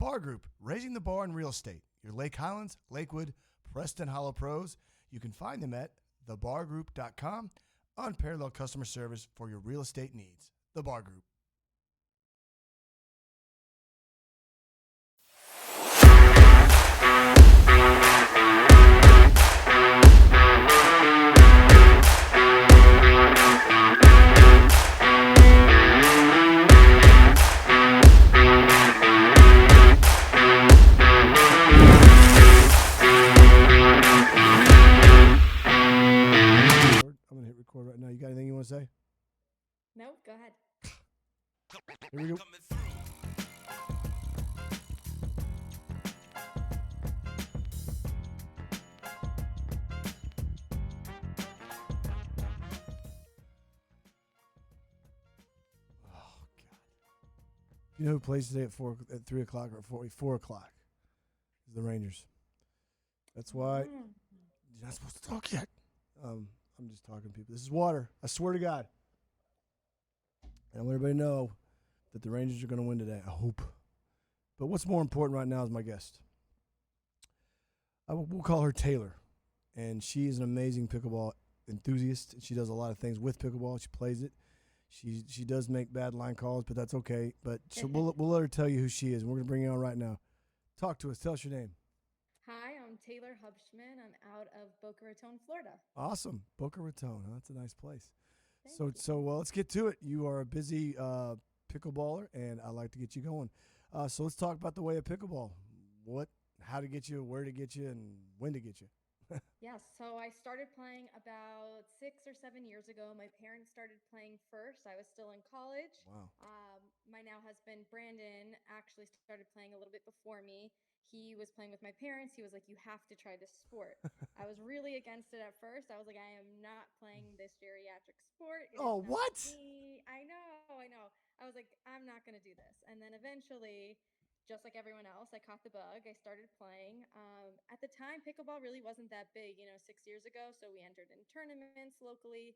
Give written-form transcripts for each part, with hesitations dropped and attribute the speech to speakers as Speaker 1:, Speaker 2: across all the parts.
Speaker 1: Bar Group, raising the bar in real estate. Your Lake Highlands, Lakewood, Preston Hollow pros. You can find them at thebargroup.com. Unparalleled customer service for your real estate needs. The Bar Group. I'm going to hit record right now. You got anything you want to say?
Speaker 2: No, go ahead.
Speaker 1: Here we go. You know who plays today at 3 o'clock or 4 o'clock? The Rangers. That's why you're not supposed to talk yet. I'm just talking to people. This is water. I swear to God. And I want everybody to know that the Rangers are going to win today. I hope. But what's more important right now is my guest. We'll call her Taylor. And she is an amazing pickleball enthusiast. She does a lot of things with pickleball. She plays it. She does make bad line calls, but that's okay. But we'll let her tell you who she is. And we're going to bring you on right now. Talk to us. Tell us your name.
Speaker 2: Hi, I'm Taylor Hubschman. I'm out of Boca Raton, Florida.
Speaker 1: Awesome. Boca Raton. Huh? That's a nice place.
Speaker 2: Thank you.
Speaker 1: Well, let's get to it. You are a busy pickleballer, and I'd like to get you going. So let's talk about the way of pickleball. How to get you, where to get you, and when to get you.
Speaker 2: Yes, so I started playing about 6 or 7 years ago. My parents started playing first. I was still in college.
Speaker 1: Wow.
Speaker 2: My now husband, Brandon, actually started playing a little bit before me. He was playing with my parents. He was like, you have to try this sport. I was really against it at first. I was like, I am not playing this geriatric sport. It is not
Speaker 1: What?
Speaker 2: me. I know. I was like, I'm not going to do this. And then eventually, just like everyone else, I caught the bug. I started playing. At the time, pickleball really wasn't that big, 6 years ago. So we entered in tournaments locally.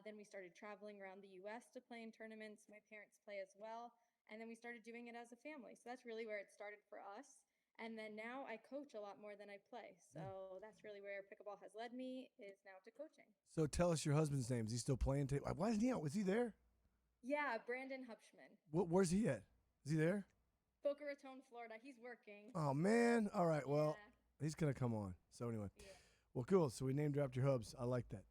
Speaker 2: Then we started traveling around the U.S. to play in tournaments. My parents play as well. And then we started doing it as a family. So that's really where it started for us. And then now I coach a lot more than I play. So that's really where pickleball has led me, is now to coaching.
Speaker 1: So tell us your husband's name. Is he still playing? Why isn't he out? Was he there?
Speaker 2: Yeah, Brandon Hubschman.
Speaker 1: Where's he at? Is he there?
Speaker 2: Boca Raton, Florida. He's working.
Speaker 1: Oh, man. All right. Well,
Speaker 2: Yeah.
Speaker 1: he's going to come on. So anyway.
Speaker 2: Yeah.
Speaker 1: Well, cool. So we name dropped your hubs. I like that.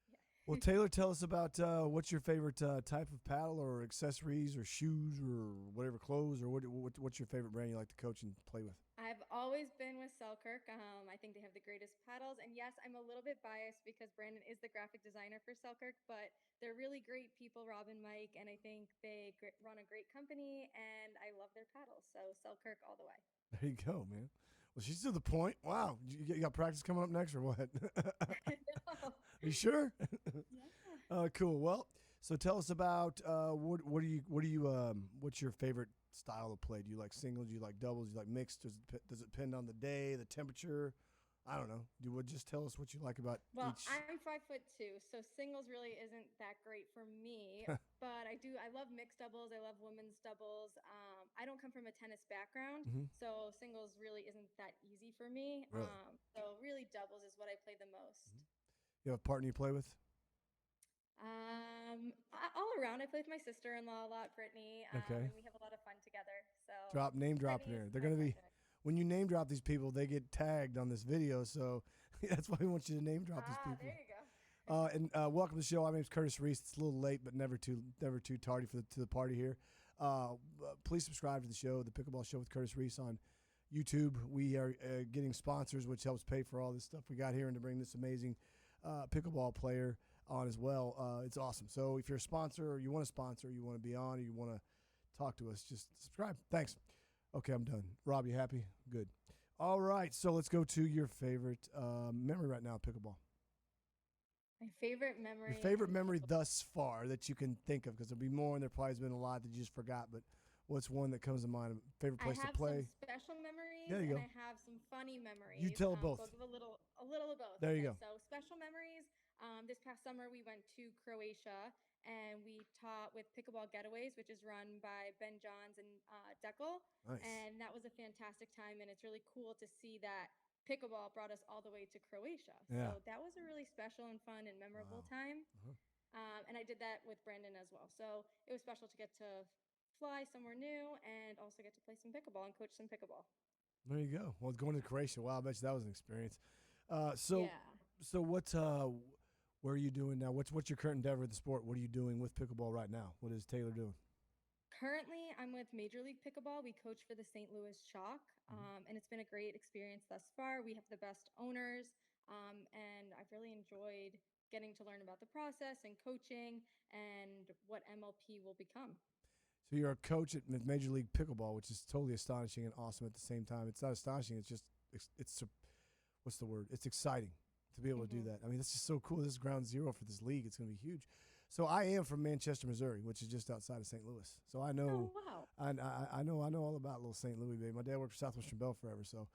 Speaker 2: Yeah.
Speaker 1: Well, Taylor, tell us about what's your favorite type of paddle or accessories or shoes or whatever, clothes, or what's your favorite brand you like to coach and play with?
Speaker 2: I've always been with Selkirk. I think they have the greatest paddles. And yes, I'm a little bit biased because Brandon is the graphic designer for Selkirk, but they're really great people, Rob and Mike, and I think they run a great company, and I love their paddles. So Selkirk all the way.
Speaker 1: There you go, man. Well, she's to the point. Wow. You got practice coming up next or what?
Speaker 2: No.
Speaker 1: Are you sure?
Speaker 2: Yeah.
Speaker 1: Cool. Well, so tell us about what's your favorite style of play? Do you like singles? Do you like doubles? Do you like mixed? Does it depend on the day, the temperature? I don't know. Just tell us what you like about each.
Speaker 2: I'm 5'2", so singles really isn't that great for me. But I love mixed doubles. I love women's doubles. I don't come from a tennis background, so singles really isn't that easy for me.
Speaker 1: Really?
Speaker 2: So really doubles is what I play the most.
Speaker 1: You have a partner you play with?
Speaker 2: All around. I play with my sister-in-law a lot, Brittany.
Speaker 1: Okay.
Speaker 2: And we have a lot of fun together. So
Speaker 1: Name drop in there. They're going to be. When you name drop these people, they get tagged on this video, so that's why we want you to name drop these people.
Speaker 2: There you go.
Speaker 1: And welcome to the show. My name's Curtis Reese. It's a little late, but never too tardy to the party here. Please subscribe to the show, the Pickleball Show with Curtis Reese on YouTube. We are getting sponsors, which helps pay for all this stuff we got here and to bring this amazing pickleball player on as well. It's awesome. So if you're a sponsor or you want to sponsor, you want to be on, or you want to talk to us, just subscribe. Thanks. Okay, I'm done. Rob, you happy? Good. All right, so let's go to your favorite memory right now, pickleball.
Speaker 2: My favorite memory.
Speaker 1: Your favorite memory thus far that you can think of, because there'll be more, and there probably has been a lot that you just forgot, but what's one that comes to mind? Favorite place to play?
Speaker 2: I have some special memories,
Speaker 1: there you go.
Speaker 2: And I have some funny memories.
Speaker 1: You tell both.
Speaker 2: So I'll give a little of both.
Speaker 1: There you go.
Speaker 2: So special memories. This past summer, we went to Croatia and we taught with Pickleball Getaways, which is run by Ben Johns and Deckel.
Speaker 1: Nice.
Speaker 2: And that was a fantastic time. And it's really cool to see that pickleball brought us all the way to Croatia.
Speaker 1: Yeah.
Speaker 2: So that was a really special and fun and memorable
Speaker 1: Wow.
Speaker 2: time.
Speaker 1: Uh-huh.
Speaker 2: And I did that with Brandon as well. So it was special to get to fly somewhere new and also get to play some pickleball and coach some pickleball.
Speaker 1: There you go. Well, going to Croatia, wow, I bet you that was an experience. So,
Speaker 2: Yeah.
Speaker 1: so what's where are you doing now? What's your current endeavor of the sport? What are you doing with pickleball right now? What is Taylor doing?
Speaker 2: Currently, I'm with Major League Pickleball. We coach for the St. Louis Shock, and it's been a great experience thus far. We have the best owners, and I've really enjoyed getting to learn about the process and coaching and what MLP will become.
Speaker 1: So you're a coach at Major League Pickleball, which is totally astonishing and awesome at the same time. It's not astonishing. It's just it's what's the word? It's exciting to be able to do that. I mean, this is so cool. This is ground zero for this league. It's going to be huge. So I am from Manchester, Missouri, which is just outside of St. Louis. So I know,
Speaker 2: Oh, wow.
Speaker 1: I know all about little St. Louis, baby. My dad worked for Southwestern Bell forever. So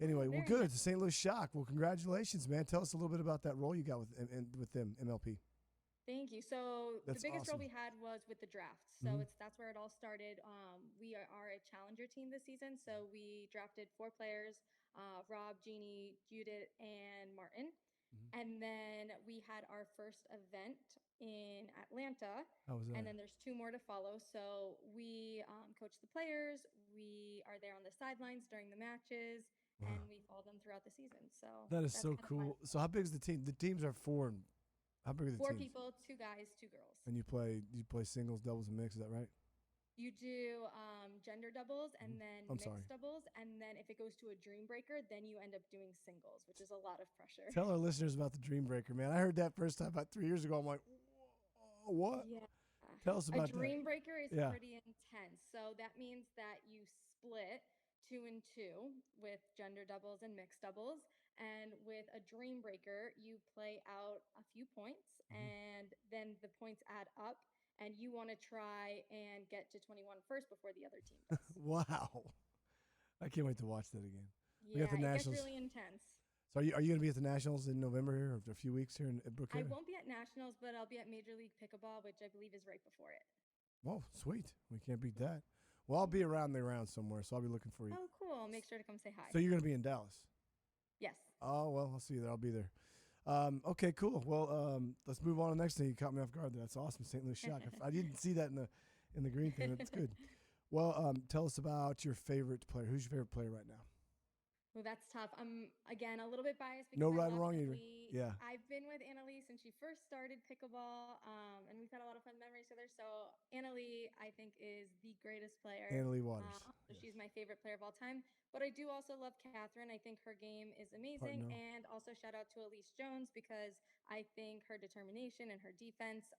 Speaker 1: anyway, well,
Speaker 2: Very
Speaker 1: good.
Speaker 2: nice.
Speaker 1: The St. Louis Shock. Well, congratulations, man. Tell us a little bit about that role you got with them, MLP.
Speaker 2: Thank you. So
Speaker 1: That's
Speaker 2: the biggest
Speaker 1: awesome.
Speaker 2: role we had was with the draft. So that's where it all started. We are a challenger team this season. So we drafted 4 players: Rob, Jeannie, Judith, and Martin. And then we had our first event in Atlanta.
Speaker 1: How was
Speaker 2: And
Speaker 1: that?
Speaker 2: then there's 2 more to follow. So we coach the players. We are there on the sidelines during the matches, and
Speaker 1: Wow.
Speaker 2: we follow them throughout the season. So
Speaker 1: That is
Speaker 2: that's
Speaker 1: so
Speaker 2: kind of fun.
Speaker 1: cool. So how big is the team? The teams are four. How big are the
Speaker 2: Four
Speaker 1: teams?
Speaker 2: people, 2 guys, 2 girls.
Speaker 1: And you play singles, doubles, and mix. Is that right?
Speaker 2: You do gender doubles and then
Speaker 1: I'm
Speaker 2: mixed
Speaker 1: sorry.
Speaker 2: doubles. And then if it goes to a dream breaker, then you end up doing singles, which is a lot of pressure.
Speaker 1: Tell our listeners about the Dream Breaker, man. I heard that first time about 3 years ago. I'm like, what?
Speaker 2: Yeah.
Speaker 1: Tell us
Speaker 2: A
Speaker 1: about that.
Speaker 2: dream breaker is
Speaker 1: Yeah.
Speaker 2: pretty intense. So that means that you split 2 and 2 with gender doubles and mixed doubles. And with a dream breaker, you play out a few points and then the points add up. And you want to try and get to 21 first before the other team does.
Speaker 1: Wow. I can't wait to watch that again. We got
Speaker 2: Yeah,
Speaker 1: the
Speaker 2: it gets
Speaker 1: Nationals.
Speaker 2: really intense.
Speaker 1: So are you going to be at the Nationals in November here, or a few weeks here in
Speaker 2: I
Speaker 1: Brookhaven?
Speaker 2: won't be at Nationals, but I'll be at Major League Pickleball, which I believe is right before it.
Speaker 1: Whoa, sweet. We can't beat that. Well, I'll be around somewhere, so I'll be looking for you.
Speaker 2: Oh, cool. Make sure to come say hi.
Speaker 1: So you're going to be in Dallas?
Speaker 2: Yes.
Speaker 1: Oh, well, I'll see you there. I'll be there. Okay, cool. Well, let's move on to the next thing. You caught me off guard there. That's awesome. St. Louis Shock. I didn't see that in the green thing. That's good. Well, tell us about your favorite player. Who's your favorite player right now?
Speaker 2: Well, that's tough. I'm, again, a little bit biased because
Speaker 1: No
Speaker 2: I
Speaker 1: right or
Speaker 2: love
Speaker 1: wrong either.
Speaker 2: Annalie.
Speaker 1: Yeah.
Speaker 2: I've been with Annalie since she first started pickleball, and we've had a lot of fun memories together. So Annalie, I think, is the greatest player.
Speaker 1: Annalie Waters.
Speaker 2: So she's my favorite player of all time. But I do also love Catherine. I think her game is amazing.
Speaker 1: Partner.
Speaker 2: And also shout out to Elise Jones because I think her determination and her defense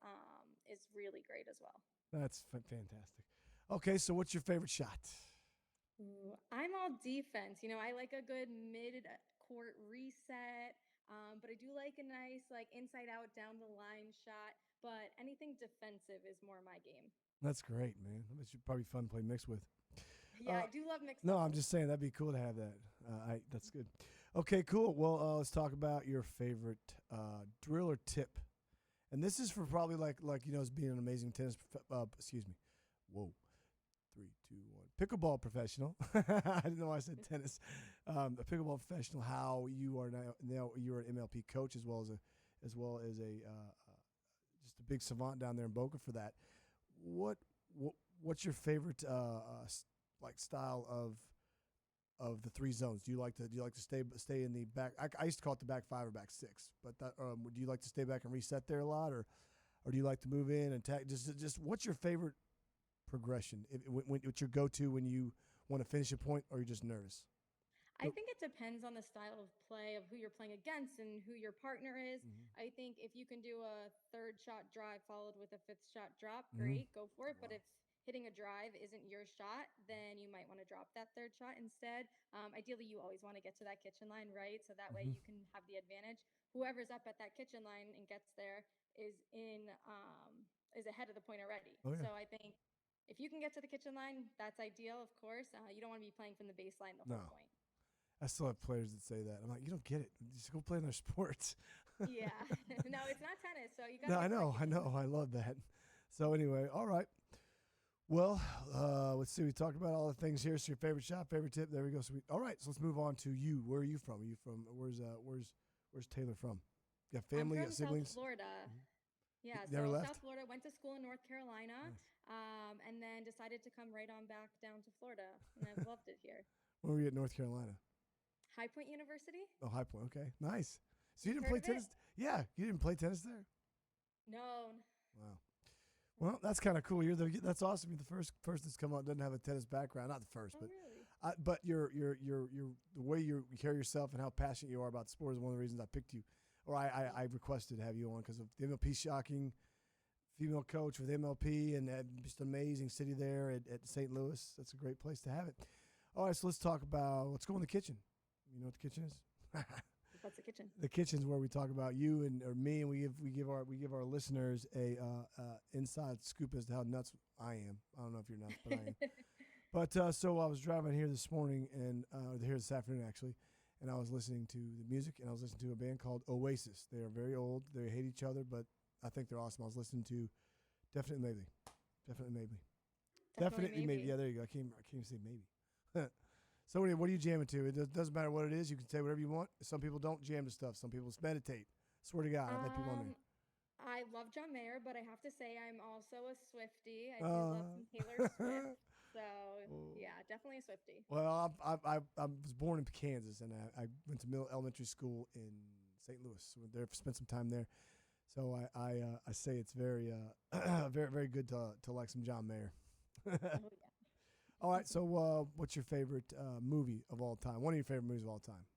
Speaker 2: is really great as well.
Speaker 1: That's fantastic. Okay, so what's your favorite shot?
Speaker 2: Ooh, I'm all defense. I like a good mid-court reset, but I do like a nice inside out down the line shot. But anything defensive is more my game.
Speaker 1: That's great, man. That should probably be fun to play mix with.
Speaker 2: Yeah, I do love mixed
Speaker 1: No, I'm
Speaker 2: doubles.
Speaker 1: just saying that'd be cool to have that. That's good. Okay, cool. Well, let's talk about your favorite drill or tip. And this is for probably like as being an amazing tennis. Excuse me. Whoa. 3, 2, 1. Pickleball professional. I didn't know why I said tennis. A pickleball professional. How you are now you're an MLP coach as well as a just a big savant down there in Boca for that. What's your favorite style of the 3 zones? Do you like to stay in the back? I used to call it the back 5 or back 6. But do you like to stay back and reset there a lot, or do you like to move in and attack? Just what's your favorite progression? What's your go-to when you want to finish a point, or you're just nervous?
Speaker 2: I think it depends on the style of play of who you're playing against and who your partner is. I think if you can do a 3rd shot drive followed with a 5th shot drop, great, go for it. But if hitting a drive isn't your shot, then you might want to drop that 3rd shot instead. Ideally, you always want to get to that kitchen line, right? So that way you can have the advantage. Whoever's up at that kitchen line and gets there is ahead of the point already.
Speaker 1: Oh, yeah.
Speaker 2: So I think if you can get to the kitchen line, that's ideal, of course. You don't want to be playing from the baseline the whole point.
Speaker 1: I still have players that say that. I'm like, you don't get it. Just go play another sport.
Speaker 2: Yeah. No, it's not tennis, so you got
Speaker 1: No,
Speaker 2: to
Speaker 1: I
Speaker 2: get the right
Speaker 1: know, I
Speaker 2: conditions.
Speaker 1: know, I love that. So anyway, all right. Well, let's see. We talked about all the things here. So your favorite shot, favorite tip. There we go. All right. So let's move on to you. Where are you from? Are you from? Where's Taylor from? You got
Speaker 2: I'm
Speaker 1: family, you got
Speaker 2: from South
Speaker 1: siblings.
Speaker 2: Florida.
Speaker 1: Mhm.
Speaker 2: Yeah,
Speaker 1: Never
Speaker 2: so South
Speaker 1: left.
Speaker 2: Florida, went to school in North Carolina,
Speaker 1: Nice.
Speaker 2: and then decided to come right on back down to Florida, and I've loved it here.
Speaker 1: When were you at North Carolina?
Speaker 2: High Point University?
Speaker 1: Oh, High Point. Okay, nice. So you
Speaker 2: You've
Speaker 1: didn't
Speaker 2: heard
Speaker 1: play
Speaker 2: of it?
Speaker 1: tennis? Yeah, you didn't play tennis there.
Speaker 2: No.
Speaker 1: Wow. Well, that's kind of cool. That's awesome. You're the first person that's come out doesn't have a tennis background. Not the first,
Speaker 2: Oh, really?
Speaker 1: but your the way you carry yourself and how passionate you are about the sport is one of the reasons I picked you, or I requested to have you on because of the MLP shocking female coach with MLP and just an amazing city there at St. Louis. That's a great place to have it. All right, so let's talk about let's go in the kitchen. You know what the kitchen is?
Speaker 2: What's the kitchen?
Speaker 1: The kitchen's where we talk about you and or me, and we give our listeners a inside scoop as to how nuts I am. I don't know if you're nuts, but I am. But so I was driving here this morning and here this afternoon actually, and I was listening to the music and I was listening to a band called Oasis. They are very old. They hate each other, but I think they're awesome. I was listening to Definitely Maybe. Definitely maybe. Yeah, there you go. I can't even say maybe. So anyway, what are you jamming to? It doesn't matter what it is. You can say whatever you want. Some people don't jam to stuff. Some people meditate. Swear to God, I've had people on there.
Speaker 2: I love John Mayer, but I have to say I'm also a Swiftie. I do
Speaker 1: Uh,
Speaker 2: love some Taylor Swift. So yeah, definitely a Swiftie.
Speaker 1: Well, I was born in Kansas, and I went to middle elementary school in St. Louis. So there, spent some time there. So I say it's very very good to like some John Mayer.
Speaker 2: Oh yeah.
Speaker 1: All right. So what's your favorite movie of all time? One of your favorite movies of all time?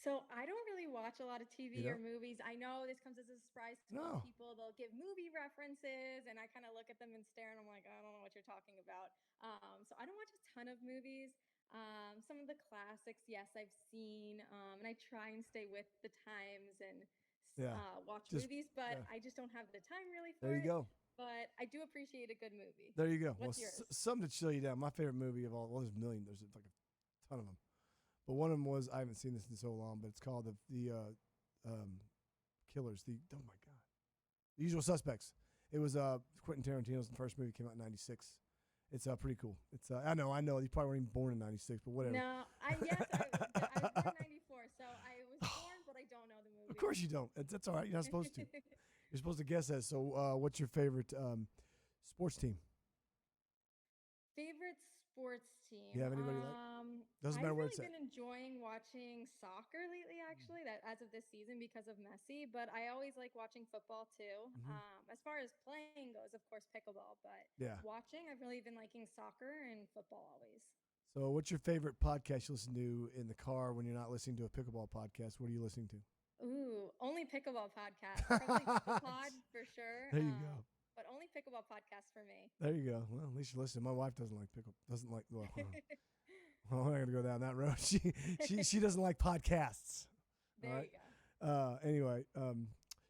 Speaker 2: So I don't really watch a lot of TV
Speaker 1: You
Speaker 2: or
Speaker 1: know?
Speaker 2: movies. I know this comes as a surprise to some
Speaker 1: No.
Speaker 2: people. They'll give movie references, and I kind of look at them and stare, and I'm like, I don't know what you're talking about. So I don't watch a ton of movies. Some of the classics, yes, I've seen, and I try and stay with the times and
Speaker 1: Yeah.
Speaker 2: watch
Speaker 1: Just
Speaker 2: movies, but
Speaker 1: yeah.
Speaker 2: I just don't have the time really
Speaker 1: There
Speaker 2: for
Speaker 1: you
Speaker 2: it.
Speaker 1: go.
Speaker 2: But I do appreciate a good movie.
Speaker 1: There you go. Well,
Speaker 2: What's yours?
Speaker 1: something to chill you down. My favorite movie of all, well, there's a million. There's like a ton of them. But one of them was, I haven't seen this in so long, but it's called the Killers. Oh my God. The Usual Suspects. It was Quentin Tarantino's first movie, came out in 96. It's pretty cool. It's I know. You probably weren't even born in 96, but whatever.
Speaker 2: No, I was born in '94, so I was born, but I don't know the movie.
Speaker 1: Of course you don't. That's all right. You're not supposed to. You're supposed to guess that. So what's your favorite sports team?
Speaker 2: Favorite sports team?
Speaker 1: You have anybody you like? Doesn't matter
Speaker 2: I've
Speaker 1: where
Speaker 2: really
Speaker 1: it's at.
Speaker 2: been enjoying watching soccer lately, actually, that as of this season because of Messi. But I always like watching football too.
Speaker 1: Mm-hmm.
Speaker 2: As far as playing goes, of course, pickleball. But
Speaker 1: Yeah.
Speaker 2: watching, I've really been liking soccer and football always.
Speaker 1: So what's your favorite podcast you listen to in the car when you're not listening to a pickleball podcast? What are you listening to?
Speaker 2: Ooh, only pickleball podcast. Probably Pod for sure.
Speaker 1: There you go.
Speaker 2: But only pickleball podcast for me.
Speaker 1: There you go. Well, at least you listen. My wife doesn't like well, well, I'm not gonna go down that road. She doesn't like podcasts.
Speaker 2: There
Speaker 1: right?
Speaker 2: you go.
Speaker 1: Anyway,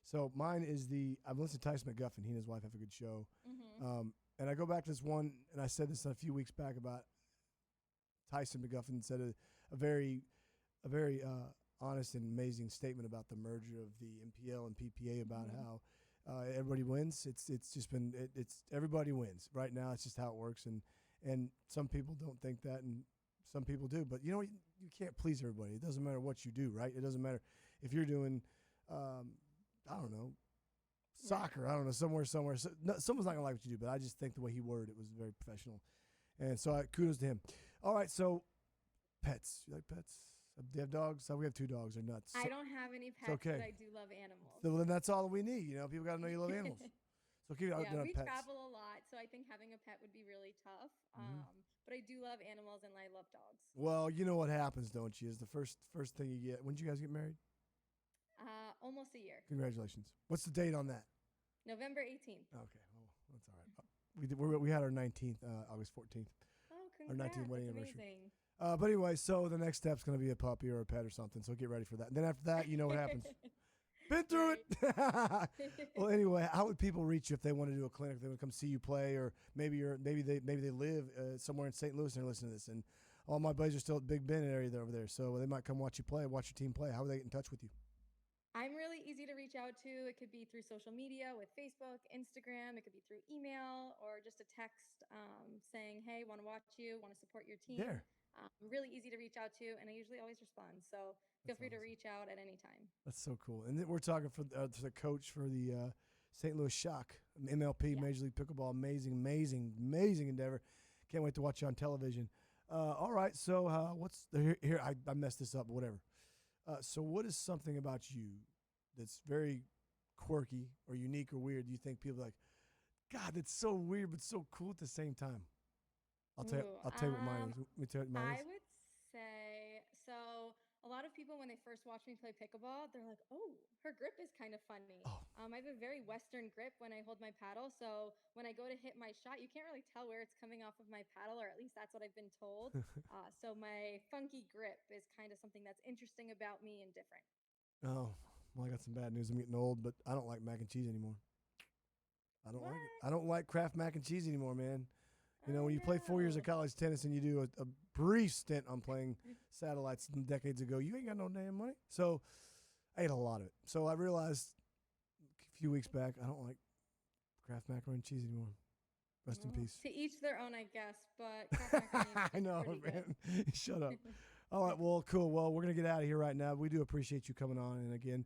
Speaker 1: so mine is I've listened to Tyson McGuffin. He and his wife have a good show.
Speaker 2: Mm-hmm.
Speaker 1: And I go back to this one, and I said this a few weeks back about Tyson McGuffin said a very honest and amazing statement about the merger of the MPL and PPA about how everybody wins. It's just been it's everybody wins right now. It's just how it works, and some people don't think that, and some people do. But you can't please everybody. It doesn't matter what you do, right? It doesn't matter if you're doing I don't know, soccer. I don't know, somewhere. So, no, someone's not gonna like what you do, but I just think the way he worded it was very professional, and so kudos to him. All right, so pets. You like pets? Do you have dogs? We have 2 dogs. They're nuts.
Speaker 2: I don't have any pets,
Speaker 1: okay.
Speaker 2: but I do love animals.
Speaker 1: So then that's all we need. People got to know you love animals. So keep it.
Speaker 2: Yeah, we
Speaker 1: pets.
Speaker 2: travel a lot, so I think having a pet would be really tough. But I do love animals and I love dogs.
Speaker 1: Well, you know what happens, don't you? Is the first thing you get. When did you guys get married?
Speaker 2: Almost a year.
Speaker 1: Congratulations. What's the date on that?
Speaker 2: November 18th.
Speaker 1: Okay, well that's all right. We had our 19th, August 14th.
Speaker 2: Oh,
Speaker 1: Our
Speaker 2: congrats!
Speaker 1: 19th wedding
Speaker 2: That's
Speaker 1: anniversary.
Speaker 2: amazing.
Speaker 1: But anyway, so the next step's going to be a puppy or a pet or something. So get ready for that. And then after that, you know what happens. Been through it. Well, anyway, how would people reach you if they want to do a clinic? If they want to come see you play, or maybe they live somewhere in St. Louis and they're listening to this. And all my buddies are still at Big Bend area over there, so they might come watch you play, watch your team play. How would they get in touch with you?
Speaker 2: I'm really easy to reach out to. It could be through social media with Facebook, Instagram. It could be through email or just a text saying, hey, want to watch you, want to support your team.
Speaker 1: There.
Speaker 2: Really easy to reach out to, and I usually always respond. So feel
Speaker 1: That's
Speaker 2: free to
Speaker 1: awesome.
Speaker 2: reach out at any time.
Speaker 1: That's so cool. And then we're talking for the coach for the St. Louis Shock, MLP,
Speaker 2: Yeah.
Speaker 1: Major League Pickleball. Amazing, amazing, amazing endeavor. Can't wait to watch you on television. All right, so what's here? I messed this up, but whatever. So what is something about you that's very quirky or unique or weird? Do you think people are like, God, that's so weird but so cool at the same time? I'll tell you what mine is. Let me tell you what mine
Speaker 2: I
Speaker 1: is.
Speaker 2: would say so. A lot of people, when they first watch me play pickleball, they're like, "Oh, her grip is kind of funny."
Speaker 1: Oh,
Speaker 2: I have a very Western grip when I hold my paddle, so when I go to hit my shot, you can't really tell where it's coming off of my paddle, or at least that's what I've been told. So my funky grip is kind of something that's interesting about me and different.
Speaker 1: oh, well, I got some bad news. I'm getting old, but I don't like mac and cheese anymore. I don't
Speaker 2: What?
Speaker 1: like it. I don't like Kraft mac and cheese anymore, man. You know,
Speaker 2: Oh
Speaker 1: when you play 4 years of
Speaker 2: no.
Speaker 1: college tennis and you do a brief stint on playing satellites decades ago, you ain't got no damn money. So I ate a lot of it. So I realized a few weeks back I don't like Kraft macaroni and cheese anymore. Rest in
Speaker 2: Well,
Speaker 1: peace.
Speaker 2: to each their own, I guess. But Kraft macaroni
Speaker 1: I
Speaker 2: is
Speaker 1: know,
Speaker 2: pretty
Speaker 1: man.
Speaker 2: good.
Speaker 1: Shut up. All right, well, cool. Well, we're going to get out of here right now. We do appreciate you coming on. And again,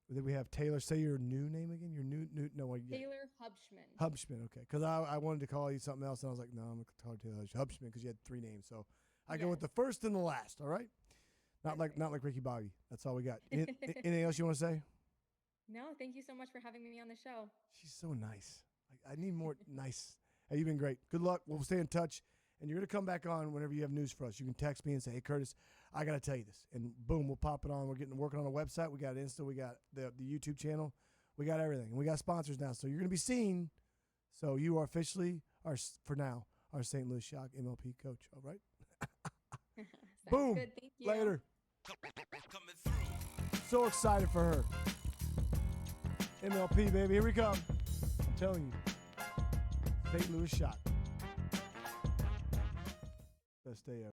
Speaker 1: then we have Taylor. Say your new name again. Your new no.
Speaker 2: Taylor Hubschman.
Speaker 1: Hubschman, okay. Because I wanted to call you something else, and I was like, no, I'm going to call you Taylor Hubschman because you had 3 names. So I go with the first and the last, all right? Not like Ricky Bobby. That's all we got. Anything else you want to say?
Speaker 2: No, thank you so much for having me on the show.
Speaker 1: She's so nice. I need more nice. Hey, you've been great. Good luck. We'll stay in touch. And you're going to come back on whenever you have news for us. You can text me and say, hey, Curtis, I got to tell you this. And boom, we'll pop it on. We're working on a website. We got Insta. We got the YouTube channel. We got everything. And we got sponsors now. So you're going to be seen. So you are officially, for now, our St. Louis Shock MLP coach. All right? Boom.
Speaker 2: Good. Thank you.
Speaker 1: Later. So excited for her. MLP, baby. Here we come. I'm telling you. St. Louis Shock. Best day ever.